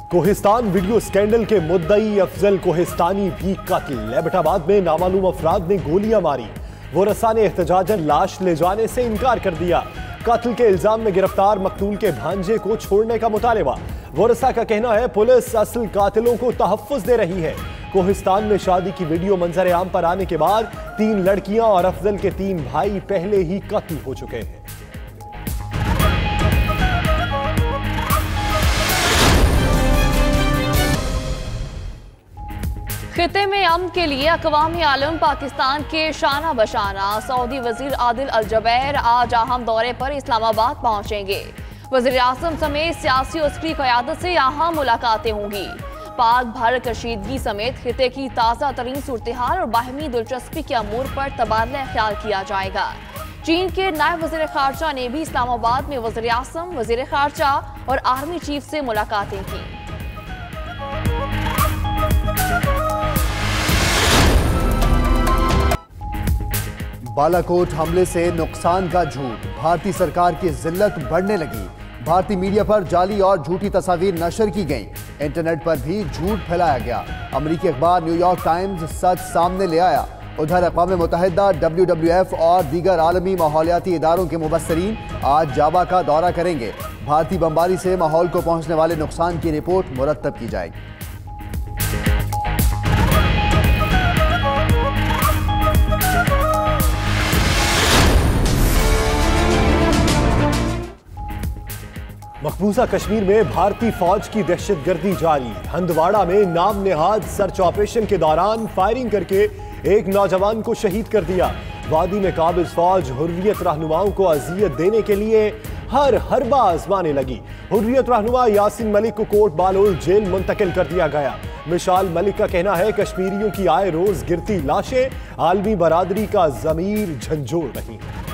Kohistan video scandal के मुद्दई अफजल कोहिस्तानी भी कत्ल। एबटाबाद में नामालूम अफराद ने गोलियां मारी। वोरसा ने एहतजाजन लाश ले जाने से इनकार कर दिया। कत्ल के इल्जाम में गिरफ्तार मकतूल के भांजे को छोड़ने का मुतालबा। वोरसा का कहना है पुलिस असल कातिलों को तहफ्फुज दे रही है। कोहिस्तान में शादी की वीडियो मंजर आम पर आने के बाद 3 लड़कियां और अफजल के 3 भाई पहले ही कत्ल हो चुके हैं। खिते में अमन के लिए अक़वाम आलम पाकिस्तान के शाना बशाना सऊदी वजीर आदिल अल जबैर आज अहम दौरे पर इस्लामाबाद पहुंचेंगे। वज़ीर आज़म समेत सियासी और अस्करी क़यादत से अहम मुलाकातें होंगी। पाक भारत कशीदगी समेत खिते की ताज़ा तरीन सूरत-ए-हाल और बाहमी दिलचस्पी के अमूर पर तबादला ख्याल किया जाएगा। चीन के नायब वज़ीर ख़ारजा ने भी इस्लामाबाद में वज़ीर आज़म, वज़ीर ख़ारजा और आर्मी चीफ से मुलाकातें की। बालाकोट हमले से नुकसान का झूठ, भारतीय सरकार की जिल्लत बढ़ने लगी। भारतीय मीडिया पर जाली और झूठी तस्वीर नशर की गई। इंटरनेट पर भी झूठ फैलाया गया। अमरीकी अखबार न्यूयॉर्क टाइम्स सच सामने ले आया। उधर अक़वाम मुत्तहिदा, WWF और दीगर आलमी माहौलियाती इदारों के मुबस्सरीन आज जावा का दौरा करेंगे। भारतीय बमबारी से माहौल को पहुंचने वाले नुकसान की रिपोर्ट मुरतब की जाएगी। मकबूजा कश्मीर में भारतीय फौज की दहशतगर्दी जारी। हंदवाड़ा में नाम नेहाद सर्च ऑपरेशन के दौरान फायरिंग करके एक नौजवान को शहीद कर दिया। वादी में काबिज फौज हुर्रियत रहनुमाओं को अजियत देने के लिए हर हरबा आजमाने लगी। हुर्रियत रहनुमा यासिन मलिक को कोट बालोल जेल मुंतकिल कर दिया गया। मिशाल मलिक का कहना है कश्मीरियों की आए रोज गिरती लाशें आलमी बरादरी का जमीर झंझोड़ रही है।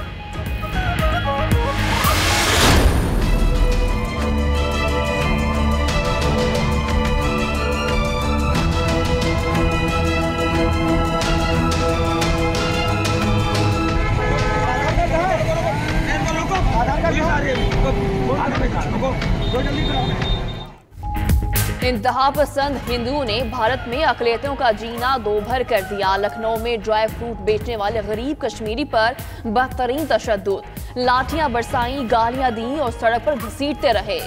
इंतहा पसंद हिंदुओं ने भारत में अक़लियतों का जीना दोभर कर दिया। लखनऊ में ड्राई फ्रूट बेचने वाले गरीब कश्मीरी पर बदतरीन तशद्दुद, लाठियां बरसाई, गालियां दी और सड़क पर घसीटते रहे।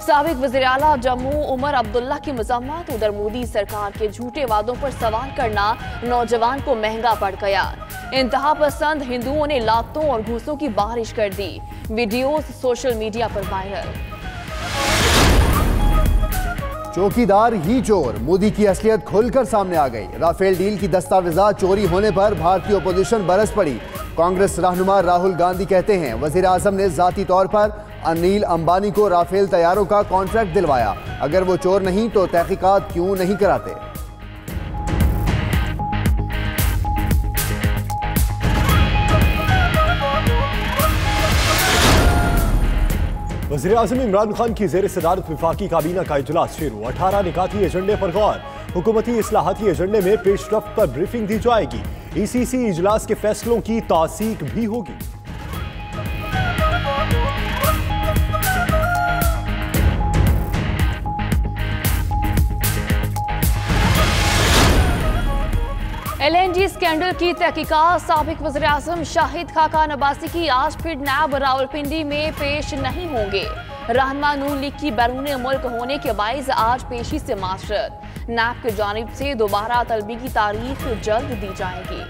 साबिक वज़ीर आला जम्मू उमर अब्दुल्ला की मज़म्मत। उधर मोदी सरकार के झूठे वादों पर सवाल करना नौजवान को महंगा पड़ गया। इंतहा पसंद हिंदुओं ने लातों और घूसों की बारिश कर दी। वीडियोस सोशल मीडिया पर वायरल। चौकीदार ही चोर, मोदी की असलियत खुलकर सामने आ गई। राफेल डील की दस्तावेजात चोरी होने पर भारतीय ओपोजिशन बरस पड़ी। कांग्रेस रहनुमा राहुल गांधी कहते हैं वजीर आजम ने जाती तौर पर अनिल अंबानी को राफेल तैयारों का कॉन्ट्रैक्ट दिलवाया। अगर वो चोर नहीं तो तहकीकात क्यों नहीं कराते। वज़ीर आज़म इमरान खान की ज़ेर सदारत वफाकी काबीना का इजलास शुरू। 18 निकाती एजेंडे पर गौर। हुकूमती इस्लाहाती एजेंडे में पेशरफ्त पर ब्रीफिंग दी जाएगी। ECC इजलास के फैसलों की तासीक भी होगी। LNG स्कैंडल की तहकीकात। साबिक वज़ीर आज़म शाहिद खाकान अब्बासी की आज फिर नैब रावलपिंडी में पेश नहीं होंगे। रहनुमा नून लीग की बैरून मुल्क होने के बाइस आज पेशी से माशरत। नैब की जानिब से दोबारा तलबी की तारीख जल्द दी जाएगी।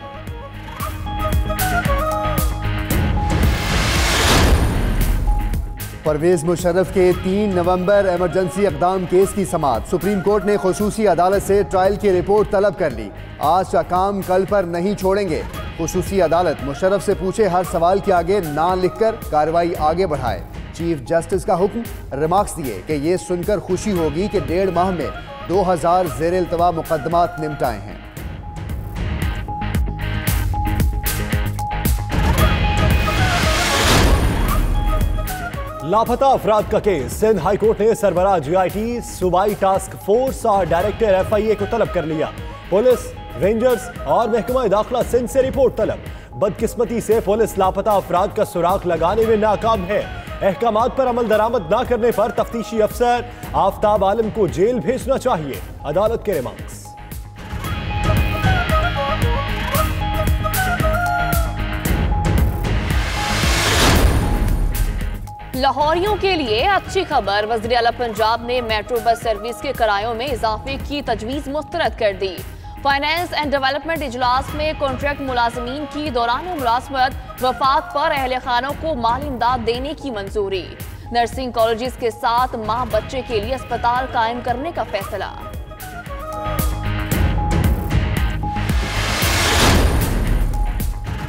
परवेज मुशर्रफ के 3 नवंबर इमरजेंसी इक़दाम केस की समाअत। सुप्रीम कोर्ट ने खुसूसी अदालत से ट्रायल की रिपोर्ट तलब कर ली। आज का काम कल पर नहीं छोड़ेंगे। खुसूसी अदालत मुशर्रफ से पूछे हर सवाल के आगे ना लिखकर कार्रवाई आगे बढ़ाए। चीफ जस्टिस का हुक्म। रिमार्क्स दिए कि ये सुनकर खुशी होगी कि 1.5 माह में 2000 ज़ेर इल्तवा मुकदमात निपटाए हैं। लापता अफराद का केस। सिंध हाई कोर्ट ने सरबराह GIT, सूबाई टास्क फोर्स और डायरेक्टर FIA को तलब कर लिया। पुलिस, रेंजर्स और महकमा दाखिला सिंध से रिपोर्ट तलब। बदकिस्मती से पुलिस लापता अफराद का सुराग लगाने में नाकाम है। अहकामात पर अमल दरामद न करने पर तफ्तीशी अफसर आफ्ताब आलम को जेल भेजना चाहिए, अदालत के रिमार्क्स। लाहौरियों के लिए अच्छी खबर, वज़ीर आला पंजाब ने मेट्रो बस सर्विस के किरायों में इजाफे की तजवीज़ मुस्तरद कर दी। फाइनेंस एंड डेवलपमेंट इजलास में कॉन्ट्रैक्ट मुलाजमीन की दौरान मुलाजमत वफात पर अहले खानों को माली इमदाद देने की मंजूरी। नर्सिंग कॉलेजेस के साथ माँ बच्चे के लिए अस्पताल कायम करने का फैसला।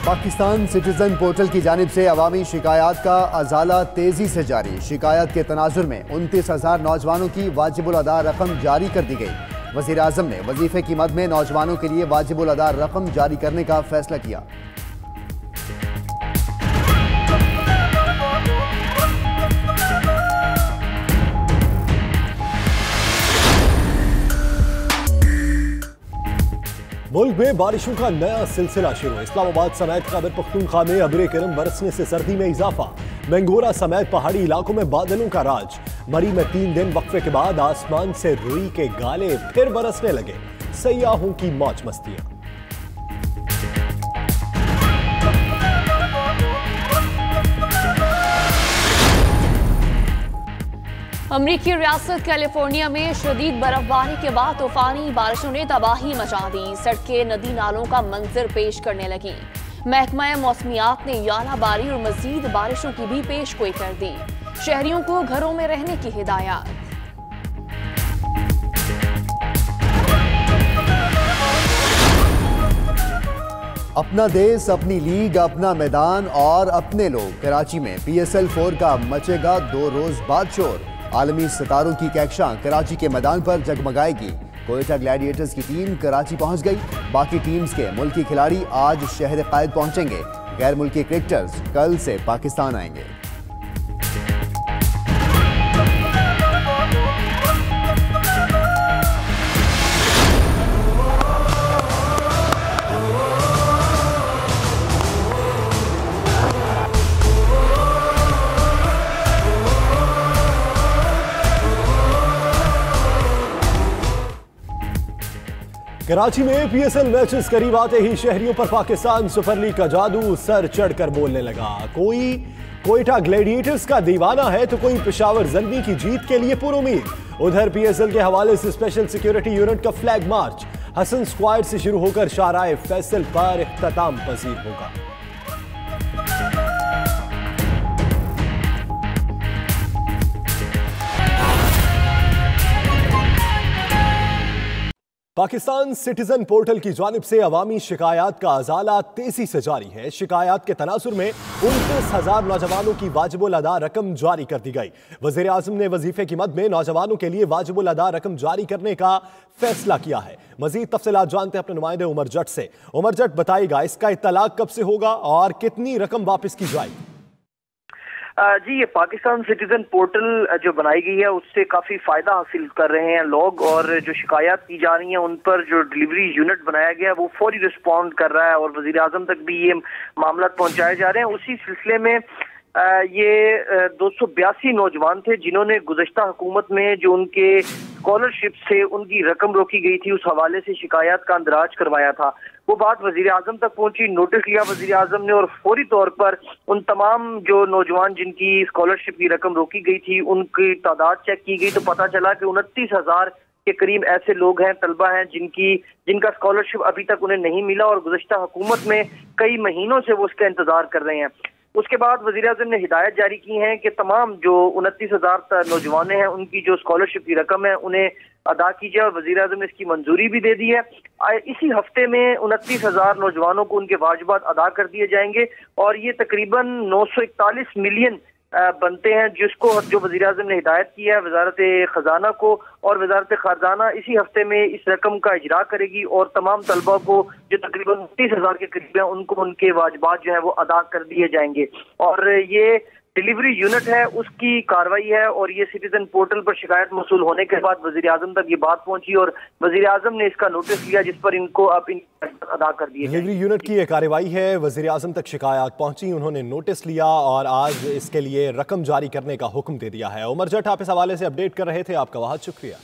पाकिस्तान सिटीजन पोर्टल की जानिब से अवामी शिकायत का अजाला तेजी से जारी। शिकायत के तनाजुर में 29,000 नौजवानों की वाजिबुल अदा रकम जारी कर दी गई। वज़ीर आज़म ने वजीफे की मद में नौजवानों के लिए वाजिबुल अदा रकम जारी करने का फैसला किया। मुल्क में बारिशों का नया सिलसिला शुरू। इस्लामाबाद समेत खैबर पख्तूनख्वा में अबरे करम बरसने से सर्दी में इजाफा। मैंगोरा समेत पहाड़ी इलाकों में बादलों का राज। मरी में 3 दिन वक्फे के बाद आसमान से रुई के गाले फिर बरसने लगे। सयाहों की मौज मस्तियां। अमरीकी रियासत कैलिफोर्निया में शदीद बर्फबारी के बाद तूफानी बारिशों ने तबाही मचा दी। सड़कें नदी नालों का मंजर पेश करने लगी। महकमा मौसमियात ने यालाबारी और मजीद बारिशों की भी पेशगोई कर दी। शहरियों को घरों में रहने की हिदायत। अपना देश, अपनी लीग, अपना मैदान और अपने लोग। कराची में PSL 4 का मचेगा 2 रोज बाद शोर। आलमी सितारों की कहकशां कराची के मैदान पर जगमगाएगी। कोयटा ग्लैडिएटर्स की टीम कराची पहुंच गई। बाकी टीम्स के मुल्की खिलाड़ी आज शहर कायद पहुंचेंगे। गैर मुल्की क्रिकेटर्स कल से पाकिस्तान आएंगे। कराची में PSL मैचेस करीब आते ही शहरियों पर पाकिस्तान सुपर लीग का जादू सर चढ़कर बोलने लगा। कोई कोयटा ग्लैडिएटर्स का दीवाना है तो कोई पेशावर ज़ल्मी की जीत के लिए पुरुमीद। उधर PSL के हवाले से स्पेशल सिक्योरिटी यूनिट का फ्लैग मार्च हसन स्क्वायर से शुरू होकर शाहराए फैसल पर इख्तिताम पजीर होगा। पाकिस्तान सिटीजन पोर्टल की जानिब से अवामी शिकायत का अजाला तेजी से जारी है। शिकायत के तनासुर में 29,000 नौजवानों की वाजिबुल अदा रकम जारी कर दी गई। वज़ीर आज़म ने वजीफे की मद में नौजवानों के लिए वाजिबुल अदा रकम जारी करने का फैसला किया है। मजीद तफसीलात जानते हैं अपने नुमाइंदे उमर जट से। उमर जट बताइएगा, इसका इत्तलाक कब से होगा और कितनी रकम वापस की जाएगी? जी, ये पाकिस्तान सिटीजन पोर्टल जो बनाई गई है उससे काफी फायदा हासिल कर रहे हैं लोग, और जो शिकायत की जा रही है उन पर जो डिलीवरी यूनिट बनाया गया है वो फौरी रिस्पॉन्ड कर रहा है और वजीर आजम तक भी ये मामला पहुंचाए जा रहे हैं। उसी सिलसिले में ये 282 नौजवान थे जिन्होंने गुज़श्ता हुकूमत में जो उनके स्कॉलरशिप से उनकी रकम रोकी गई थी उस हवाले से शिकायत का अंदराज करवाया था। वो बात वजीर आजम तक पहुंची, नोटिस लिया वजीर आजम ने और फौरी तौर पर उन तमाम जो नौजवान जिनकी स्कॉलरशिप की रकम रोकी गई थी उनकी तादाद चेक की गई तो पता चला कि 29,000 के करीब ऐसे लोग हैं, तलबा हैं जिनका स्कॉलरशिप अभी तक उन्हें नहीं मिला और गुज़श्ता हुकूमत में कई महीनों से वो उसका इंतजार कर रहे हैं। उसके बाद वज़ीर आज़म ने हिदायत जारी की है कि तमाम जो 29,000 नौजवान हैं उनकी जो स्कॉलरशिप की रकम है उन्हें अदा की जाए और वज़ीर आज़म ने इसकी मंजूरी भी दे दी है। इसी हफ्ते में 29,000 नौजवानों को उनके वाजिबात अदा कर दिए जाएंगे और ये तकरीबन 941 मिलियन बनते हैं, जो वज़ीर आज़म ने हिदायत की है वजारत खजाना को, और वजारत खजाना इसी हफ्ते में इस रकम का इजरा करेगी और तमाम तलबा को जो तकरीबन 30,000 के करीब हैं उनको उनके वाजिबात जो है वो अदा कर दिए जाएंगे। और ये डिलीवरी यूनिट है उसकी कार्रवाई है और ये सिटीजन पोर्टल पर शिकायत मौसूल होने के बाद वजीर आजम तक ये बात पहुंची और वजीर आजम ने इसका नोटिस लिया जिस पर इनको अब अदा कर दिए। डिलीवरी यूनिट की ये कार्रवाई है, वजीर आजम तक शिकायत पहुंची, उन्होंने नोटिस लिया और आज इसके लिए रकम जारी करने का हुक्म दे दिया है। उमर जट आप इस हवाले से अपडेट कर रहे थे, आपका बहुत शुक्रिया।